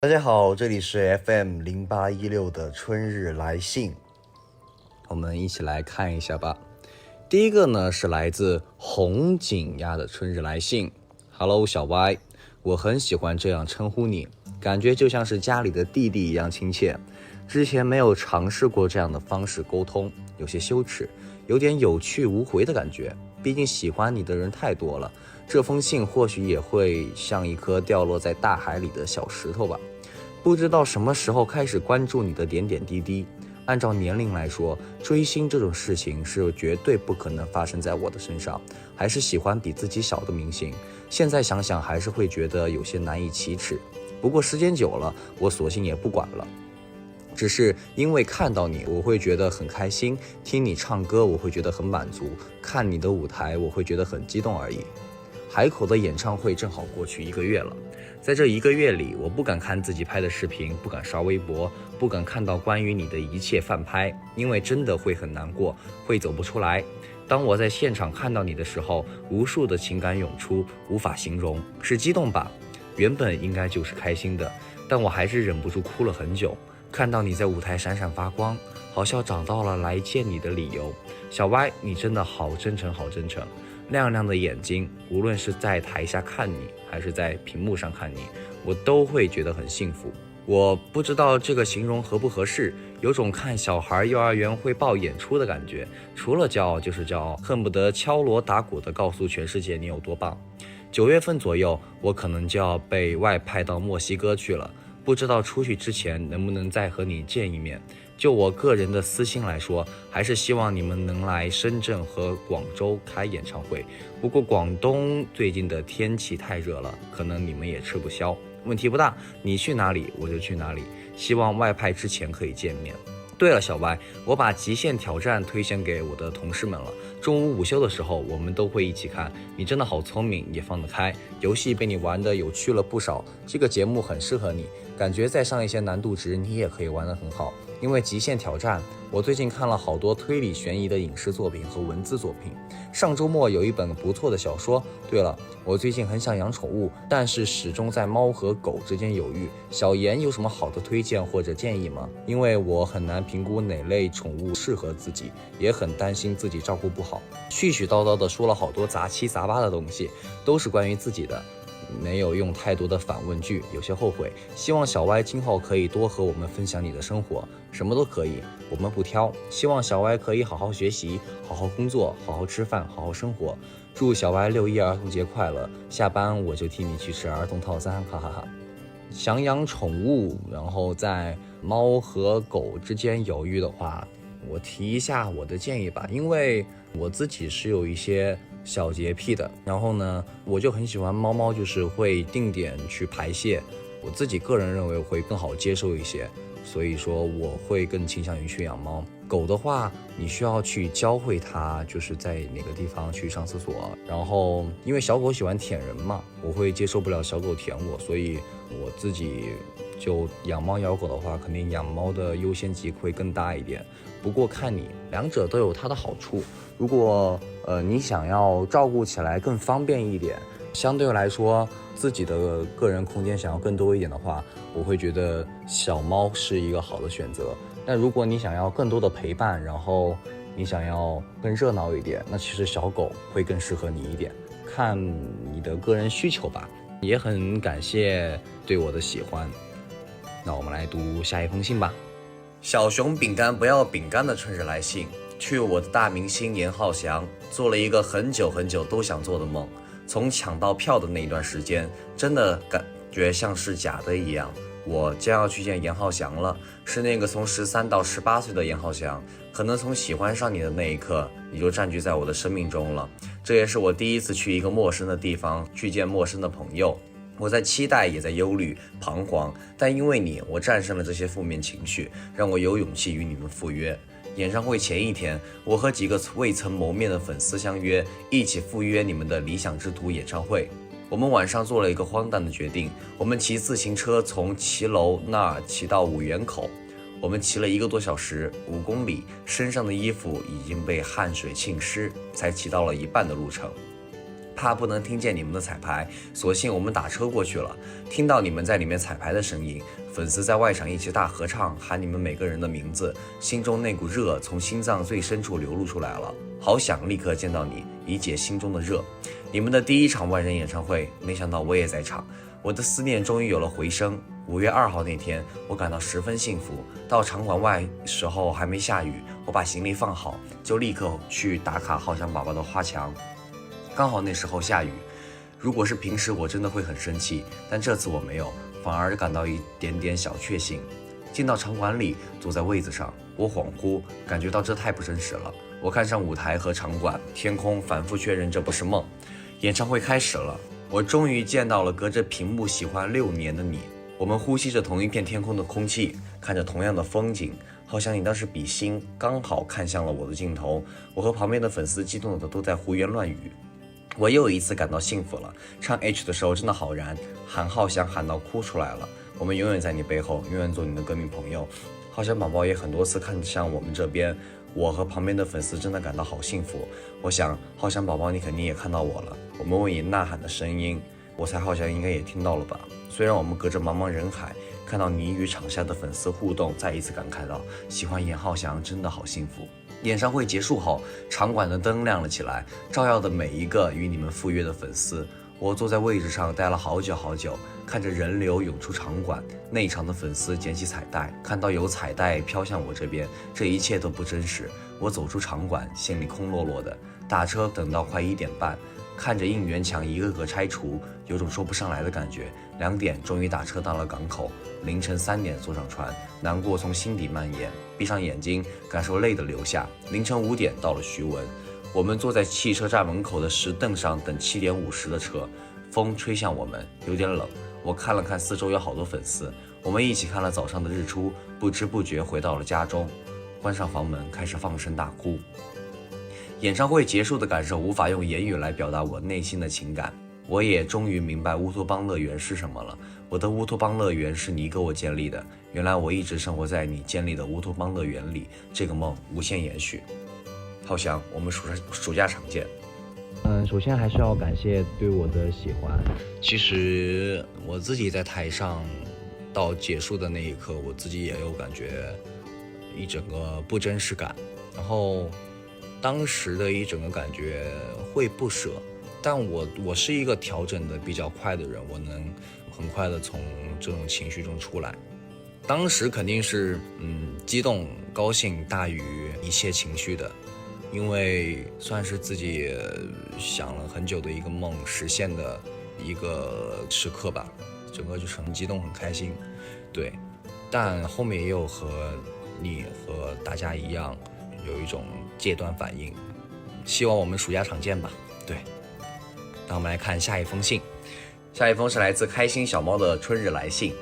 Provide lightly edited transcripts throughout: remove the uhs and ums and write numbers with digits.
大家好，这里是 FM0816的春日来信，我们一起来看一下吧。第一个呢是来自红景鸭的春日来信。Hello 小歪，我很喜欢这样称呼你，感觉就像是家里的弟弟一样亲切。之前没有尝试过这样的方式沟通，有些羞耻，有点有去无回的感觉。毕竟喜欢你的人太多了，这封信或许也会像一颗掉落在大海里的小石头吧。不知道什么时候开始关注你的点点滴滴。按照年龄来说，追星这种事情是绝对不可能发生在我的身上，还是喜欢比自己小的明星。现在想想还是会觉得有些难以启齿，不过时间久了，我索性也不管了。只是因为看到你，我会觉得很开心；听你唱歌，我会觉得很满足；看你的舞台，我会觉得很激动而已。海口的演唱会正好过去1个月了，在这1个月里，我不敢看自己拍的视频，不敢刷微博，不敢看到关于你的一切饭拍，因为真的会很难过，会走不出来。当我在现场看到你的时候，无数的情感涌出，无法形容，是激动吧？原本应该就是开心的，但我还是忍不住哭了很久。看到你在舞台闪闪发光，好像找到了来见你的理由。小歪，你真的好真诚，好真诚。亮亮的眼睛，无论是在台下看你，还是在屏幕上看你，我都会觉得很幸福。我不知道这个形容合不合适，有种看小孩幼儿园汇报演出的感觉，除了骄傲就是骄傲，恨不得敲锣打鼓的告诉全世界你有多棒。9月份左右，我可能就要被外派到墨西哥去了，不知道出去之前能不能再和你见一面。就我个人的私心来说，还是希望你们能来深圳和广州开演唱会。不过广东最近的天气太热了，可能你们也吃不消。问题不大，你去哪里我就去哪里。希望外派之前可以见面。对了，小歪，我把《极限挑战》推荐给我的同事们了。中午午休的时候，我们都会一起看。你真的好聪明，也放得开，游戏被你玩得有趣了不少。这个节目很适合你，感觉再上一些难度值，你也可以玩得很好。因为《极限挑战》，我最近看了好多推理悬疑的影视作品和文字作品。上周末有一本不错的小说。对了，我最近很想养宠物，但是始终在猫和狗之间犹豫。小严有什么好的推荐或者建议吗？因为我很难评估哪类宠物适合自己，也很担心自己照顾不好。絮絮叨叨的说了好多杂七杂八的东西，都是关于自己的，没有用太多的反问句，有些后悔。希望小歪今后可以多和我们分享你的生活，什么都可以，我们不挑。希望小歪可以好好学习，好好工作，好好吃饭，好好生活。祝小歪6·1儿童节快乐！下班我就替你去吃儿童套餐，哈哈哈。想养宠物，然后在猫和狗之间犹豫的话，我提一下我的建议吧。因为我自己是有一些小洁癖的，然后呢，我就很喜欢猫，就是会定点去排泄，我自己个人认为会更好接受一些，所以说我会更倾向于去养猫。狗的话，你需要去教会它，就是在哪个地方去上厕所，然后因为小狗喜欢舔人嘛，我会接受不了小狗舔我，所以我自己就养猫养狗的话，肯定养猫的优先级会更大一点。不过看你，两者都有它的好处。如果你想要照顾起来更方便一点，相对来说自己的个人空间想要更多一点的话，我会觉得小猫是一个好的选择。但如果你想要更多的陪伴，然后你想要更热闹一点，那其实小狗会更适合你一点，看你的个人需求吧。也很感谢对我的喜欢。那我们来读下一封信吧。小熊饼干不要饼干的春日来信，去我的大明星严浩翔，做了一个很久很久都想做的梦。从抢到票的那一段时间，真的感觉像是假的一样。我将要去见严浩翔了，是那个从13到18岁的严浩翔。可能从喜欢上你的那一刻，你就占据在我的生命中了。这也是我第一次去一个陌生的地方，去见陌生的朋友。我在期待，也在忧虑、彷徨，但因为你，我战胜了这些负面情绪，让我有勇气与你们赴约。演唱会前一天，我和几个未曾谋面的粉丝相约，一起赴约你们的理想之徒演唱会。我们晚上做了一个荒诞的决定，我们骑自行车从骑楼那儿骑到五元口。我们骑了1个多小时，5公里，身上的衣服已经被汗水浸湿，才骑到了一半的路程。怕不能听见你们的彩排，索性我们打车过去了。听到你们在里面彩排的声音，粉丝在外场一起大合唱，喊你们每个人的名字，心中那股热从心脏最深处流露出来了。好想立刻见到你，以解心中的热。你们的第一场万人演唱会，没想到我也在场，我的思念终于有了回声。5月2号那天，我感到十分幸福。到场馆外时候还没下雨，我把行李放好，就立刻去打卡浩翔宝宝的花墙。刚好那时候下雨，如果是平时我真的会很生气，但这次我没有，反而感到一点点小确幸。进到场馆里，坐在位子上，我恍惚感觉到这太不真实了。我看上舞台和场馆、天空，反复确认这不是梦。演唱会开始了，我终于见到了隔着屏幕喜欢6年的你。我们呼吸着同一片天空的空气，看着同样的风景，好像你当时比心刚好看向了我的镜头。我和旁边的粉丝激动的都在胡言乱语。我又一次感到幸福了。唱 H 的时候真的好燃，喊浩翔喊到哭出来了。我们永远在你背后，永远做你的歌迷朋友。浩翔宝宝也很多次看向我们这边，我和旁边的粉丝真的感到好幸福。我想浩翔宝宝你肯定也看到我了，我们为你呐喊的声音，我猜浩翔应该也听到了吧。虽然我们隔着茫茫人海，看到你与场下的粉丝互动，再一次感慨到喜欢演浩翔真的好幸福。演唱会结束后，场馆的灯亮了起来，照耀的每一个与你们赴约的粉丝。我坐在位置上待了好久好久，看着人流涌出场馆，内场的粉丝捡起彩带，看到有彩带飘向我这边，这一切都不真实。我走出场馆，心里空落落的。打车等到快1点半，看着应援墙一个个拆除，有种说不上来的感觉。2点终于打车到了港口，凌晨3点坐上船，难过从心底蔓延，闭上眼睛感受泪的流下。凌晨5点到了徐闻，我们坐在汽车站门口的石凳上等7点50的车，风吹向我们，有点冷。我看了看四周有好多粉丝，我们一起看了早上的日出，不知不觉回到了家中，关上房门开始放声大哭。演唱会结束的感受无法用言语来表达我内心的情感。我也终于明白乌托邦乐园是什么了。我的乌托邦乐园是你给我建立的，原来我一直生活在你建立的乌托邦乐园里，这个梦无限延续。浩翔，我们暑假常见。首先还是要感谢对我的喜欢。其实我自己在台上到结束的那一刻，我自己也有感觉一整个不真实感，然后当时的一整个感觉会不舍，但我是一个调整的比较快的人，我能很快的从这种情绪中出来。当时肯定是激动高兴大于一切情绪的，因为算是自己想了很久的一个梦实现的一个时刻吧，整个就是很激动很开心。对，但后面也有和你和大家一样有一种戒断反应，希望我们暑假常见吧。对，那我们来看下一封信。下一封是来自开心小猫的春日来信。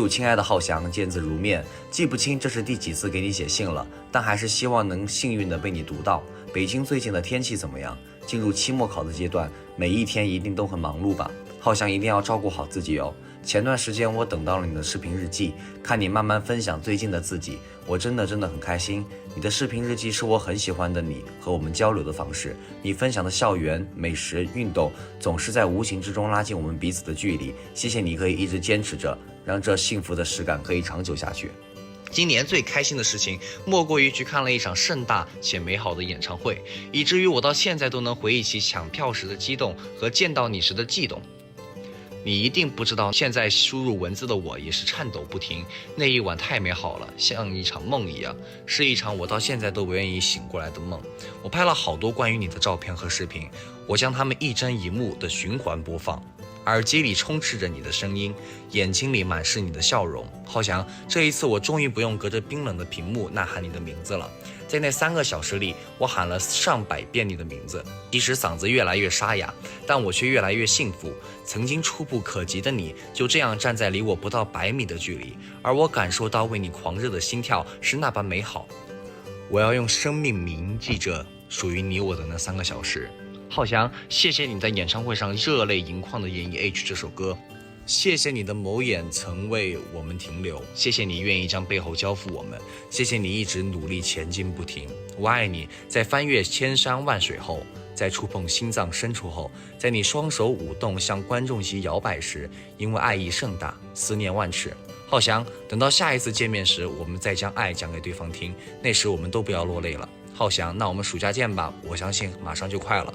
亲爱的浩翔，见字如面，记不清这是第几次给你写信了，但还是希望能幸运的被你读到。北京最近的天气怎么样？进入期末考的阶段，每一天一定都很忙碌吧？浩翔一定要照顾好自己哦。前段时间我等到了你的视频日记，看你慢慢分享最近的自己，我真的很开心。你的视频日记是我很喜欢的你和我们交流的方式，你分享的校园、美食、运动，总是在无形之中拉近我们彼此的距离。谢谢你可以一直坚持着，让这幸福的实感可以长久下去。今年最开心的事情莫过于去看了一场盛大且美好的演唱会，以至于我到现在都能回忆起抢票时的激动和见到你时的悸动。你一定不知道，现在输入文字的我也是颤抖不停。那一晚太美好了，像一场梦一样，是一场我到现在都不愿意醒过来的梦。我拍了好多关于你的照片和视频，我将它们一帧一幕的循环播放，耳机里充斥着你的声音，眼睛里满是你的笑容。浩翔，这一次我终于不用隔着冰冷的屏幕呐喊你的名字了。在那3个小时里，我喊了上百遍你的名字，即使嗓子越来越沙哑，但我却越来越幸福。曾经触不可及的你，就这样站在离我不到100米的距离，而我感受到为你狂热的心跳是那般美好。我要用生命铭记着属于你我的那3个小时。浩翔，谢谢你在演唱会上热泪盈眶的演绎 H 这首歌，谢谢你的眸眼曾为我们停留，谢谢你愿意将背后交付我们，谢谢你一直努力前进不停。我爱你，在翻越千山万水后，在触碰心脏深处后，在你双手舞动向观众席摇摆时，因为爱意甚大，思念万尺。浩翔，等到下一次见面时，我们再将爱讲给对方听，那时我们都不要落泪了。浩翔，那我们暑假见吧，我相信马上就快了。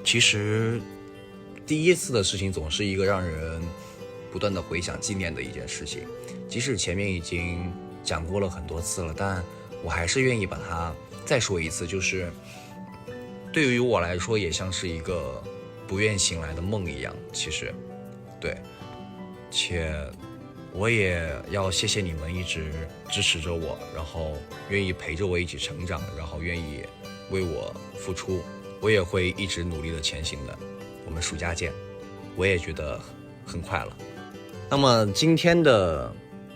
其实第一次的事情总是一个让人不断的回想纪念的一件事情，即使前面已经讲过了很多次了，但我还是愿意把它再说一次，就是对于我来说也像是一个不愿醒来的梦一样。其实对，且我也要谢谢你们一直支持着我，然后愿意陪着我一起成长，然后愿意为我付出，我也会一直努力的前行的。我们暑假见，我也觉得很快了。那么今天的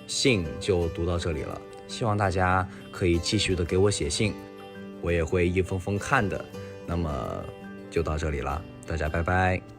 信就读到这里了，希望大家可以继续的给我写信，我也会一封封看的。那么就到这里了，大家拜拜。